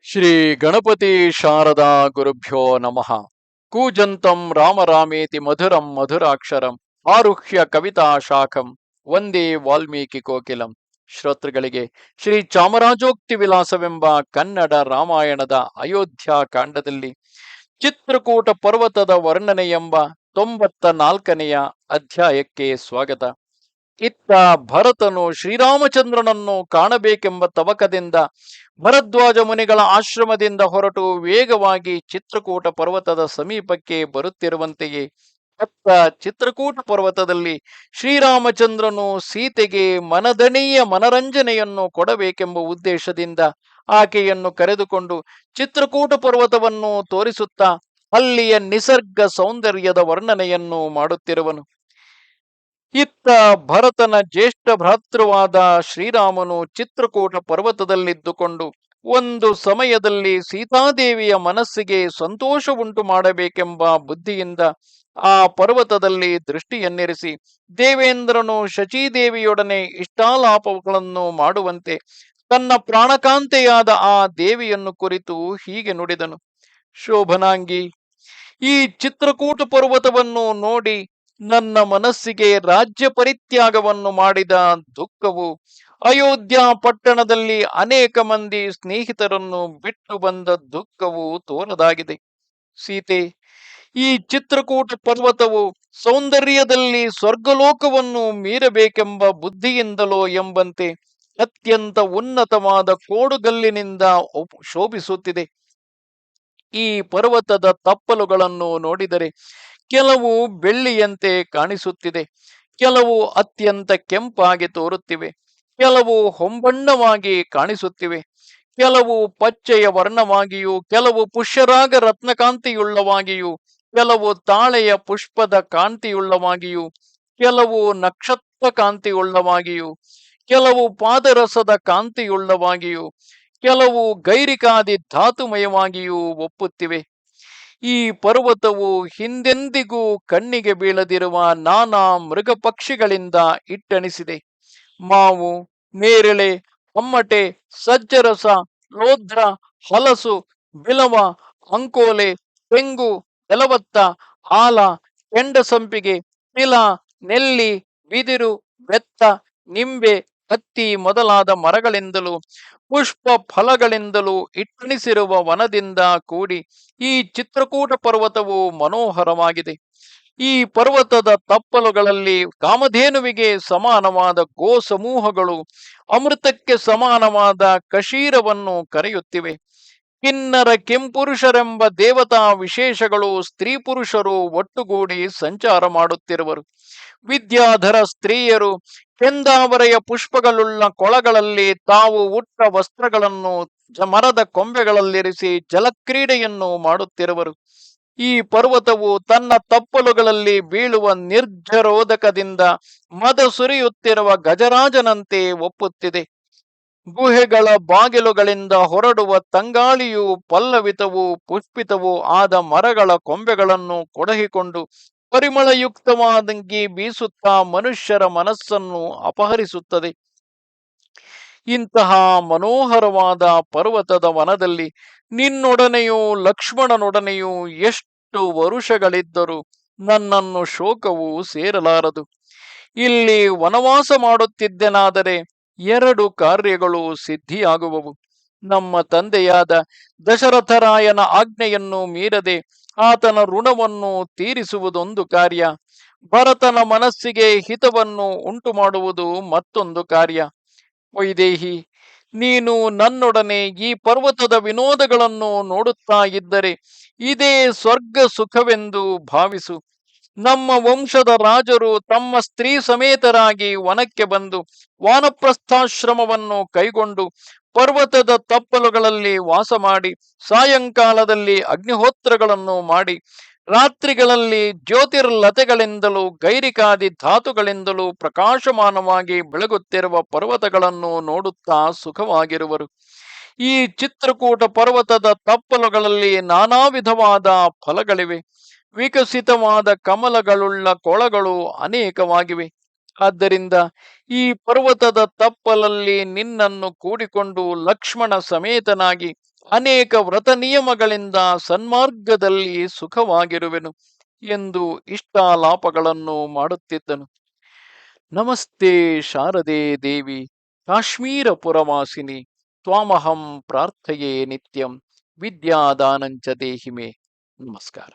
ಶ್ರೀ ಗಣಪತಿ ಶಾರದಾ ಗುರುಭ್ಯೋ ನಮಃ. ಕೂಜಂತಂ ರಾಮ ರಾಮೇತಿ ಮಧುರಂ ಮಧುರಾಕ್ಷರಂ ಆರುಹ್ಯ ಕವಿತಾ ಶಾಖಂ ವಂದೇ ವಾಲ್ಮೀಕಿ ಕೋಕಿಲಂ. ಶ್ರೋತೃಗಳಿಗೆ ಶ್ರೀ ಚಾಮರಾಜೋಕ್ತಿ ವಿಲಾಸವೆಂಬ ಕನ್ನಡ ರಾಮಾಯಣದ ಅಯೋಧ್ಯ ಕಾಂಡದಲ್ಲಿ ಚಿತ್ರಕೂಟ ಪರ್ವತದ ವರ್ಣನೆ ಎಂಬ 94ನೆಯ ಅಧ್ಯಾಯಕ್ಕೆ ಸ್ವಾಗತ. ಇತ್ತ ಭರತನು ಶ್ರೀರಾಮಚಂದ್ರನನ್ನು ಕಾಣಬೇಕೆಂಬ ತವಕದಿಂದ ಭರದ್ವಾಜ ಮುನಿಗಳ ಆಶ್ರಮದಿಂದ ಹೊರಟು ವೇಗವಾಗಿ ಚಿತ್ರಕೂಟ ಪರ್ವತದ ಸಮೀಪಕ್ಕೆ ಬರುತ್ತಿರುವಂತೆಯೇ ಅತ್ತ ಚಿತ್ರಕೂಟ ಪರ್ವತದಲ್ಲಿ ಶ್ರೀರಾಮಚಂದ್ರನು ಸೀತೆಗೆ ಮನದಣಿಯ ಮನರಂಜನೆಯನ್ನು ಕೊಡಬೇಕೆಂಬ ಉದ್ದೇಶದಿಂದ ಆಕೆಯನ್ನು ಕರೆದುಕೊಂಡು ಚಿತ್ರಕೂಟ ಪರ್ವತವನ್ನು ತೋರಿಸುತ್ತಾ ಅಲ್ಲಿಯ ನಿಸರ್ಗ ಸೌಂದರ್ಯದ ವರ್ಣನೆಯನ್ನು ಮಾಡುತ್ತಿರುವನು. ಇತ್ತ ಭರತನ ಜ್ಯೇಷ್ಠ ಭ್ರಾತೃವಾದ ಶ್ರೀರಾಮನು ಚಿತ್ರಕೂಟ ಪರ್ವತದಲ್ಲಿದ್ದುಕೊಂಡು ಒಂದು ಸಮಯದಲ್ಲಿ ಸೀತಾದೇವಿಯ ಮನಸ್ಸಿಗೆ ಸಂತೋಷ ಉಂಟು ಮಾಡಬೇಕೆಂಬ ಬುದ್ಧಿಯಿಂದ ಆ ಪರ್ವತದಲ್ಲಿ ದೃಷ್ಟಿಯನ್ನಿರಿಸಿ ದೇವೇಂದ್ರನು ಶಚೀದೇವಿಯೊಡನೆ ಇಷ್ಟಾಲಾಪಗಳನ್ನು ಮಾಡುವಂತೆ ತನ್ನ ಪ್ರಾಣಕಾಂತೆಯಾದ ಆ ದೇವಿಯನ್ನು ಕುರಿತು ಹೀಗೆ ನುಡಿದನು. ಶೋಭನಾಂಗಿ, ಈ ಚಿತ್ರಕೂಟ ಪರ್ವತವನ್ನು ನೋಡಿ ನನ್ನ ಮನಸ್ಸಿಗೆ ರಾಜ್ಯ ಪರಿತ್ಯಾಗವನ್ನು ಮಾಡಿದ ದುಃಖವು, ಅಯೋಧ್ಯ ಪಟ್ಟಣದಲ್ಲಿ ಅನೇಕ ಮಂದಿ ಸ್ನೇಹಿತರನ್ನು ಬಿಟ್ಟು ಬಂದ ದುಃಖವು ತೋರದಾಗಿದೆ. ಸೀತೆ, ಈ ಚಿತ್ರಕೂಟ ಪರ್ವತವು ಸೌಂದರ್ಯದಲ್ಲಿ ಸ್ವರ್ಗಲೋಕವನ್ನು ಮೀರಬೇಕೆಂಬ ಬುದ್ಧಿಯಿಂದಲೋ ಎಂಬಂತೆ ಅತ್ಯಂತ ಉನ್ನತವಾದ ಕೋಡುಗಲ್ಲಿನಿಂದ ಶೋಭಿಸುತ್ತಿದೆ. ಈ ಪರ್ವತದ ತಪ್ಪಲುಗಳನ್ನು ನೋಡಿದರೆ ಕೆಲವು ಬೆಳ್ಳಿಯಂತೆ ಕಾಣಿಸುತ್ತಿದೆ, ಕೆಲವು ಅತ್ಯಂತ ಕೆಂಪಾಗಿ ತೋರುತ್ತಿವೆ, ಕೆಲವು ಹೊಂಬಣ್ಣವಾಗಿ ಕಾಣಿಸುತ್ತಿವೆ, ಕೆಲವು ಪಚ್ಚೆಯ ವರ್ಣವಾಗಿಯೂ, ಕೆಲವು ಪುಷ್ಯರಾಗ ರತ್ನಕಾಂತಿಯುಳ್ಳವಾಗಿಯೂ, ಕೆಲವು ತಾಳೆಯ ಪುಷ್ಪದ ಕಾಂತಿಯುಳ್ಳವಾಗಿಯೂ, ಕೆಲವು ನಕ್ಷತ್ರ ಕಾಂತಿಯುಳ್ಳವಾಗಿಯೂ, ಕೆಲವು ಪಾದರಸದ ಕಾಂತಿಯುಳ್ಳವಾಗಿಯೂ, ಕೆಲವು ಗೈರಿಕಾದಿ ಧಾತುಮಯವಾಗಿಯೂ ಒಪ್ಪುತ್ತಿವೆ. ಈ ಪರ್ವತವು ಹಿಂದೆಂದಿಗೂ ಕಣ್ಣಿಗೆ ಬೀಳದಿರುವ ನಾನಾ ಮೃಗ ಪಕ್ಷಿಗಳಿಂದ ಇಟ್ಟಣಿಸಿದೆ. ಮಾವು, ನೇರಳೆ, ಅಮ್ಮಟೆ, ಸಜ್ಜರಸ, ಲೋದ್ರ, ಹಲಸು, ಬಿಲವ, ಅಂಕೋಲೆ, ತೆಂಗು, ಎಲವತ್ತ, ಆಲ, ಕೆಂಡಸಂಪಿಗೆ, ತಿಲ, ನೆಲ್ಲಿ, ಬಿದಿರು, ಬೆತ್ತ, ನಿಂಬೆ, ಹತ್ತಿ ಮೊದಲಾದ ಮರಗಳಿಂದಲೂ ಪುಷ್ಪ ಫಲಗಳಿಂದಲೂ ಇಟ್ಟಣಿಸಿರುವ ವನದಿಂದ ಕೂಡಿ ಈ ಚಿತ್ರಕೂಟ ಪರ್ವತವು ಮನೋಹರವಾಗಿದೆ. ಈ ಪರ್ವತದ ತಪ್ಪಲುಗಳಲ್ಲಿ ಕಾಮಧೇನುವಿಗೆ ಸಮಾನವಾದ ಗೋ ಸಮೂಹಗಳು ಅಮೃತಕ್ಕೆ ಸಮಾನವಾದ ಕಶೀರವನ್ನು ಕರೆಯುತ್ತಿವೆ. ಕಿನ್ನರ ಕೆಂಪುರುಷರೆಂಬ ದೇವತಾ ವಿಶೇಷಗಳು ಸ್ತ್ರೀ ಪುರುಷರು ಒಟ್ಟುಗೂಡಿ ಸಂಚಾರ ಮಾಡುತ್ತಿರುವರು. ವಿದ್ಯಾಧರ ಸ್ತ್ರೀಯರು ಕೆಂದಾವರೆಯ ಪುಷ್ಪಗಳುಳ್ಳ ಕೊಳಗಳಲ್ಲಿ ತಾವು ಉಟ್ಟ ವಸ್ತ್ರಗಳನ್ನು ಮರದ ಕೊಂಬೆಗಳಲ್ಲಿರಿಸಿ ಜಲಕ್ರೀಡೆಯನ್ನು ಮಾಡುತ್ತಿರುವರು. ಈ ಪರ್ವತವು ತನ್ನ ತಪ್ಪಲುಗಳಲ್ಲಿ ಬೀಳುವ ನಿರ್ಜರೋದಕದಿಂದ ಮದ ಸುರಿಯುತ್ತಿರುವ ಗಜರಾಜನಂತೆ ಒಪ್ಪುತ್ತಿದೆ. ಗುಹೆಗಳ ಬಾಗಿಲುಗಳಿಂದ ಹೊರಡುವ ತಂಗಾಳಿಯು ಪಲ್ಲವಿತವೂ ಪುಷ್ಪಿತವೂ ಆದ ಮರಗಳ ಕೊಂಬೆಗಳನ್ನು ಕೊಡಹಿಕೊಂಡು ಪರಿಮಳಯುಕ್ತವಾಗಿ ಬೀಸುತ್ತಾ ಮನುಷ್ಯರ ಮನಸ್ಸನ್ನು ಅಪಹರಿಸುತ್ತದೆ. ಇಂತಹ ಮನೋಹರವಾದ ಪರ್ವತದ ವನದಲ್ಲಿ ನಿನ್ನೊಡನೆಯೂ ಲಕ್ಷ್ಮಣನೊಡನೆಯೂ ಎಷ್ಟು ವರುಷಗಳಿದ್ದರೂ ನನ್ನನ್ನು ಶೋಕವು ಸೇರಲಾರದು. ಇಲ್ಲಿ ವನವಾಸ ಮಾಡುತ್ತಿದ್ದೆನಾದರೆ 2 ಕಾರ್ಯಗಳು ಸಿದ್ಧಿಯಾಗುವವು. ನಮ್ಮ ತಂದೆಯಾದ ದಶರಥರಾಯನ ಆಜ್ಞೆಯನ್ನು ಮೀರದೆ ಆತನ ಋಣವನ್ನು ತೀರಿಸುವುದೊಂದು ಕಾರ್ಯ, ಭರತನ ಮನಸ್ಸಿಗೆ ಹಿತವನ್ನು ಉಂಟು ಮಾಡುವುದು ಮತ್ತೊಂದು ಕಾರ್ಯ. ವೈದೇಹಿ, ನೀನು ನನ್ನೊಡನೆ ಈ ಪರ್ವತದ ವಿನೋದಗಳನ್ನು ನೋಡುತ್ತಾ ಇದ್ದರೆ ಇದೇ ಸ್ವರ್ಗ ಸುಖವೆಂದು ಭಾವಿಸು. ನಮ್ಮ ವಂಶದ ರಾಜರು ತಮ್ಮ ಸ್ತ್ರೀ ಸಮೇತರಾಗಿ ವನಕ್ಕೆ ಬಂದು ವಾನಪ್ರಸ್ಥಾಶ್ರಮವನ್ನು ಕೈಗೊಂಡು ಪರ್ವತದ ತಪ್ಪಲುಗಳಲ್ಲಿ ವಾಸ ಮಾಡಿ ಸಾಯಂಕಾಲದಲ್ಲಿ ಅಗ್ನಿಹೋತ್ರಗಳನ್ನು ಮಾಡಿ ರಾತ್ರಿಗಳಲ್ಲಿ ಜ್ಯೋತಿರ್ಲತೆಗಳಿಂದಲೂ ಗೈರಿಕಾದಿ ಧಾತುಗಳಿಂದಲೂ ಪ್ರಕಾಶಮಾನವಾಗಿ ಬೆಳಗುತ್ತಿರುವ ಪರ್ವತಗಳನ್ನು ನೋಡುತ್ತಾ ಸುಖವಾಗಿರುವರು. ಈ ಚಿತ್ರಕೂಟ ಪರ್ವತದ ತಪ್ಪಲುಗಳಲ್ಲಿ ನಾನಾ ವಿಧವಾದ ಫಲಗಳಿವೆ. ವಿಕಸಿತವಾದ ಕಮಲಗಳುಳ್ಳ ಕೊಳಗಳು ಅನೇಕವಾಗಿವೆ. ಆದ್ದರಿಂದ ಈ ಪರ್ವತದ ತಪ್ಪಲಲ್ಲಿ ನಿನ್ನನ್ನು ಕೂಡಿಕೊಂಡು ಲಕ್ಷ್ಮಣ ಸಮೇತನಾಗಿ ಅನೇಕ ವ್ರತ ನಿಯಮಗಳಿಂದ ಸನ್ಮಾರ್ಗದಲ್ಲಿ ಸುಖವಾಗಿರುವೆನು ಎಂದು ಇಷ್ಟಾಲಾಪಗಳನ್ನು ಮಾಡುತ್ತಿದ್ದನು. ನಮಸ್ತೆ ಶಾರದೆ ದೇವಿ ಕಾಶ್ಮೀರ ಪುರವಾಸಿನಿ ತ್ವಾಮಹಂ ಪ್ರಾರ್ಥಯೇ ನಿತ್ಯಂ ವಿದ್ಯಾದಾನಂಚ ದೇಹಿಮೆ. ನಮಸ್ಕಾರ.